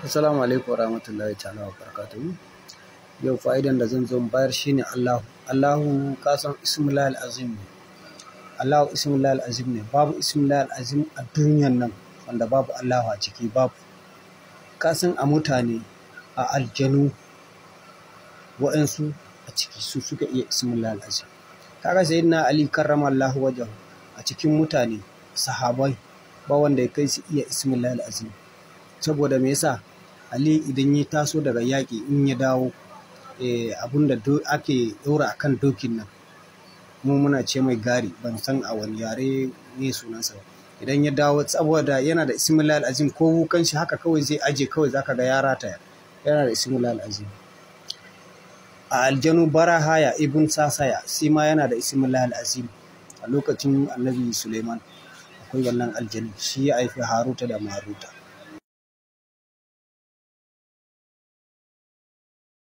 Assalamu alaikum warahmatullahi ta'ala wa barakatuhu. Yau fa'idan da zan zo bayar shine Allahu. Allahu kasan ismullahi al-azim ne. Allahu ismullahi al-azim ne. Babu ismullahi al-azim a duniyan nan wanda babu Allahu a ciki, babu. Kasan a mutane, a aljanu, wa'ansu a ciki su suka iya ismullahi al-azim. Kaga sayyidina Ali karramallahu wajahu a cikin mutane, sahabai, ba wanda ya kai su iya ismullahi al-azim. Saboda me yasa? Ali idan ya taso daga yaƙi in ya dawo abinda ake ɗaura akan dokin nan, mu muna ce mai gari, ban san a wani yare ne sunansa ba. Idan ya dawo saboda yana da ismullahi al-azim, ko wukan shi haka kawai zai aje, kawai zaka ga ya rataya, yana da ismullahi al-azim. A aljanu Barahaya ibn Sasaya shi ma yana da ismullahi al-azim. A lokacin Annabi Suleiman akwai wannan aljanu, shi ya haifi Haruta da Maruta.